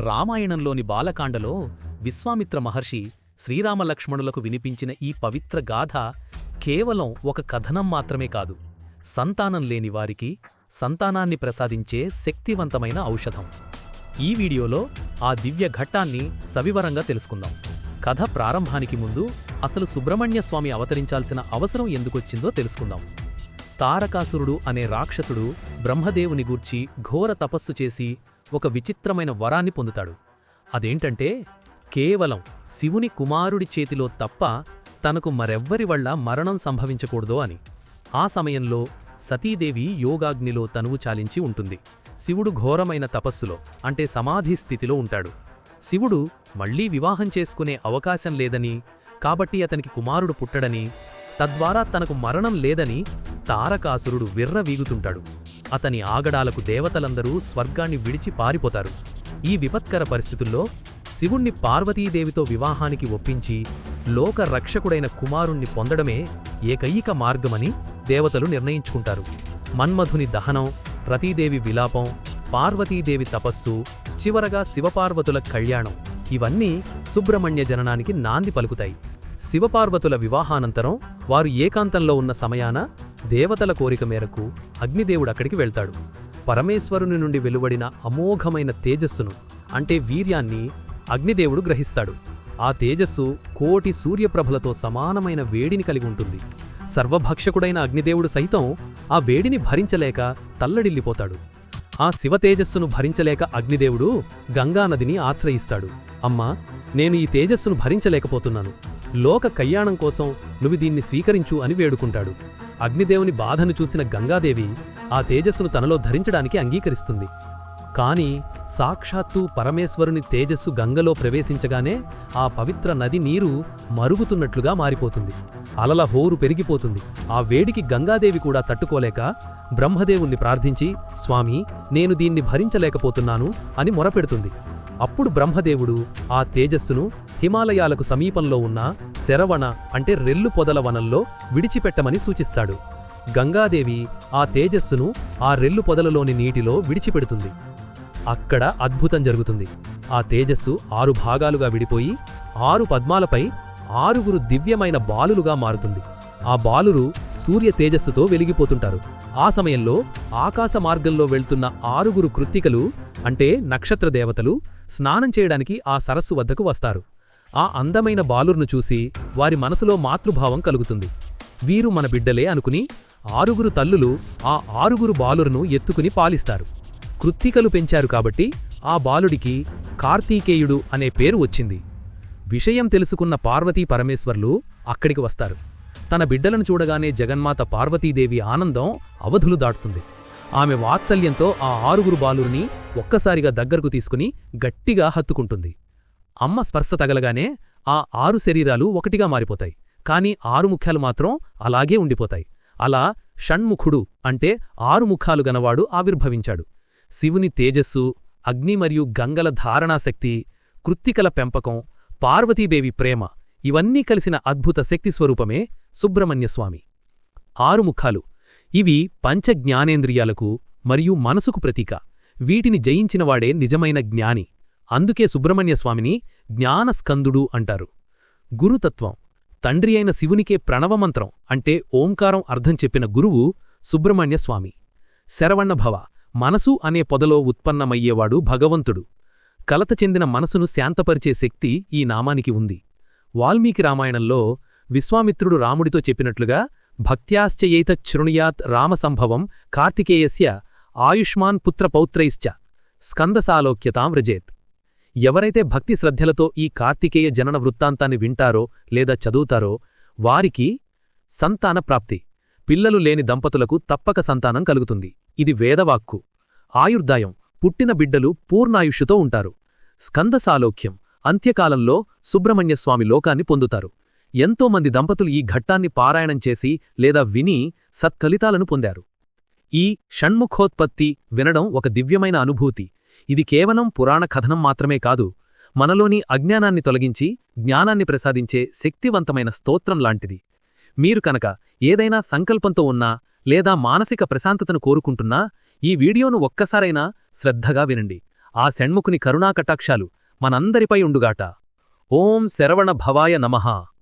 రామాయణంలోని బాలకాండలో విశ్వామిత్ర మహర్షి శ్రీరామలక్ష్మణులకు వినిపించిన ఈ పవిత్ర గాథ కేవలం ఒక కథనం మాత్రమే కాదు, సంతానం లేని వారికి సంతానాన్ని ప్రసాదించే శక్తివంతమైన ఔషధం. ఈ వీడియోలో ఆ దివ్య ఘట్టాన్ని సవివరంగా తెలుసుకుందాం. కథ ప్రారంభానికి ముందు అసలు సుబ్రహ్మణ్యస్వామి అవతరించాల్సిన అవసరం ఎందుకొచ్చిందో తెలుసుకుందాం. తారకాసురుడు అనే రాక్షసుడు బ్రహ్మదేవుని గూర్చి ఘోర తపస్సు చేసి ఒక విచిత్రమైన వరాన్ని పొందుతాడు. అదేంటంటే కేవలం శివుని కుమారుడి చేతిలో తప్ప తనకు మరెవ్వరి వల్ల మరణం సంభవించకూడదో అని. ఆ సమయంలో సతీదేవి యోగాగ్నిలో తనువు చాలించి ఉంటుంది. శివుడు ఘోరమైన తపస్సులో అంటే సమాధి స్థితిలో ఉంటాడు. శివుడు మళ్లీ వివాహం చేసుకునే అవకాశం లేదని, కాబట్టి అతనికి కుమారుడు పుట్టడని, తద్వారా తనకు మరణం లేదని తారకాసురుడు విర్రవీగుతుంటాడు. అతని ఆగడాలకు దేవతలందరూ స్వర్గాన్ని విడిచి పారిపోతారు. ఈ విపత్కర పరిస్థితుల్లో శివుణ్ణి పార్వతీదేవితో వివాహానికి ఒప్పించి లోకరక్షకుడైన కుమారుణ్ణి పొందడమే ఏకైక మార్గమని దేవతలు నిర్ణయించుకుంటారు. మన్మధుని దహనం, రతీదేవి విలాపం, పార్వతీదేవి తపస్సు, చివరగా శివపార్వతుల కళ్యాణం ఇవన్నీ సుబ్రహ్మణ్య జననానికి నాంది పలుకుతాయి. శివపార్వతుల వివాహానంతరం వారు ఏకాంతంలో ఉన్న సమయాన దేవతల కోరిక మేరకు అగ్నిదేవుడక్కడికి వెళ్తాడు. పరమేశ్వరుని నుండి వెలువడిన అమోఘమైన తేజస్సును అంటే వీర్యాన్ని అగ్నిదేవుడు గ్రహిస్తాడు. ఆ తేజస్సు కోటి సూర్యప్రభలతో సమానమైన వేడిని కలిగి ఉంటుంది. సర్వభక్షకుడైన అగ్నిదేవుడు సైతం ఆ వేడిని భరించలేక తల్లడిల్లిపోతాడు. ఆ శివతేజస్సును భరించలేక అగ్నిదేవుడు గంగానదిని ఆశ్రయిస్తాడు. అమ్మా, నేను ఈ తేజస్సును భరించలేకపోతున్నాను, లోక కళ్యాణం కోసం నువ్వు దీన్ని స్వీకరించు అని వేడుకుంటాడు. అగ్నిదేవుని బాధను చూసిన గంగాదేవి ఆ తేజస్సును తనలో ధరించడానికి అంగీకరిస్తుంది. కాని సాక్షాత్తు పరమేశ్వరుని తేజస్సు గంగలో ప్రవేశించగానే ఆ పవిత్ర నది నీరు మరుగుతున్నట్లుగా మారిపోతుంది. అలల హోరు పెరిగిపోతుంది. ఆ వేడికి గంగాదేవి కూడా తట్టుకోలేక బ్రహ్మదేవుణ్ణి ప్రార్థించి, స్వామి, నేను దీన్ని భరించలేకపోతున్నాను అని మొరపెడుతుంది. అప్పుడు బ్రహ్మదేవుడు ఆ తేజస్సును హిమాలయాలకు సమీపంలో ఉన్న శరవణ అంటే రెల్లు పొదల వనంలో విడిచిపెట్టమని సూచిస్తాడు. గంగాదేవి ఆ తేజస్సును ఆ రెల్లు పొదలలోని నీటిలో విడిచిపెడుతుంది. అక్కడ అద్భుతం జరుగుతుంది. ఆ తేజస్సు 6 భాగాలుగా విడిపోయి 6 పద్మాలపై 6 దివ్యమైన బాలులుగా మారుతుంది. ఆ బాలురు సూర్య తేజస్సుతో వెలిగిపోతుంటారు. ఆ సమయంలో ఆకాశ మార్గంలో వెళ్తున్న 6 కృత్తికలు అంటే నక్షత్ర దేవతలు స్నానం చేయడానికి ఆ సరస్సు వద్దకు వస్తారు. ఆ అందమైన బాలుర్ను చూసి వారి మనసులో మాతృభావం కలుగుతుంది. వీరు మన బిడ్డలే అనుకుని 6 తల్లులు ఆ 6 బాలుర్ను ఎత్తుకుని పాలిస్తారు. కృత్తికలు పెంచారు కాబట్టి ఆ బాలుడికి కార్తీకేయుడు అనే పేరు వచ్చింది. విషయం తెలుసుకున్న పార్వతీ పరమేశ్వర్లు అక్కడికి వస్తారు. తన బిడ్డలను చూడగానే జగన్మాత పార్వతీదేవి ఆనందం అవధులు దాటుతుంది. ఆమె వాత్సల్యంతో ఆ 6 బాలుర్ని ఒక్కసారిగా దగ్గరకు తీసుకుని గట్టిగా హత్తుకుంటుంది. అమ్మ స్పర్శ తగలగానే ఆ 6 శరీరాలు ఒకటిగా మారిపోతాయి. కాని 6 ముఖ్యాలు మాత్రం అలాగే ఉండిపోతాయి. అలా షణ్ముఖుడు అంటే 6 ముఖాలు గనవాడు ఆవిర్భవించాడు. శివుని తేజస్సు, అగ్ని మరియు గంగల ధారణాశక్తి, కృత్తికల పెంపకం, పార్వతీదేవి ప్రేమ ఇవన్నీ కలిసిన అద్భుత శక్తి స్వరూపమే సుబ్రహ్మణ్యస్వామి. 6 ముఖాలు ఇవి పంచ జ్ఞానేంద్రియాలకు మరియు మనసుకు ప్రతీక. వీటిని జయించినవాడే నిజమైన జ్ఞాని. అందుకే సుబ్రహ్మణ్యస్వామిని జ్ఞానస్కందుడు అంటారు. గురుతత్వం తండ్రి అయిన శివునికే ప్రణవమంత్రం అంటే ఓంకారం అర్థం చెప్పిన గురువు సుబ్రహ్మణ్యస్వామి. శరవణభవ మనసు అనే పొదలో ఉత్పన్నమయ్యేవాడు భగవంతుడు. కలత చెందిన మనసును శాంతపరిచే శక్తి ఈ నామానికి ఉంది. వాల్మీకి రామాయణంలో విశ్వామిత్రుడు రాముడితో చెప్పినట్లుగా భక్త్యాశ్చయైతచ్ఛృణుయాత్ రామసంభవం కార్తికేయస్య ఆయుష్మాన్ పుత్రపౌత్రైశ్చ స్కందసాలోక్యతాం వ్రజేత్. ఎవరైతే భక్తి శ్రద్ధలతో ఈ కార్తికేయ జనన వృత్తాంతాన్ని వింటారో లేదా చదువుతారో వారికి సంతాన ప్రాప్తి, పిల్లలు లేని దంపతులకు తప్పక సంతానం కలుగుతుంది. ఇది వేదవాక్కు. ఆయుర్దాయం పుట్టిన బిడ్డలు పూర్ణాయుష్యుతో ఉంటారు. స్కందసాలోక్యం అంత్యకాలంలో సుబ్రహ్మణ్యస్వామి లోకాన్ని పొందుతారు. ఎంతోమంది దంపతులు ఈ ఘట్టాన్ని పారాయణం చేసి లేదా విని సత్ఫలితాలను పొందారు. ఈ షణ్ముఖోత్పత్తి వినడం ఒక దివ్యమైన అనుభూతి. ఇది కేవలం పురాణ కథనం మాత్రమే కాదు, మనలోని అజ్ఞానాన్ని తొలగించి జ్ఞానాన్ని ప్రసాదించే శక్తివంతమైన స్తోత్రం లాంటిది. మీరు కనుక ఏదైనా సంకల్పంతో ఉన్నా లేదా మానసిక ప్రశాంతతను కోరుకుంటున్నా ఈ వీడియోను ఒక్కసారైనా శ్రద్ధగా వినండి. ఆ షణ్ముఖుని కరుణాకటాక్షాలు మనందరిపై ఉండుగాట. ఓం శరవణ భవాయ నమః.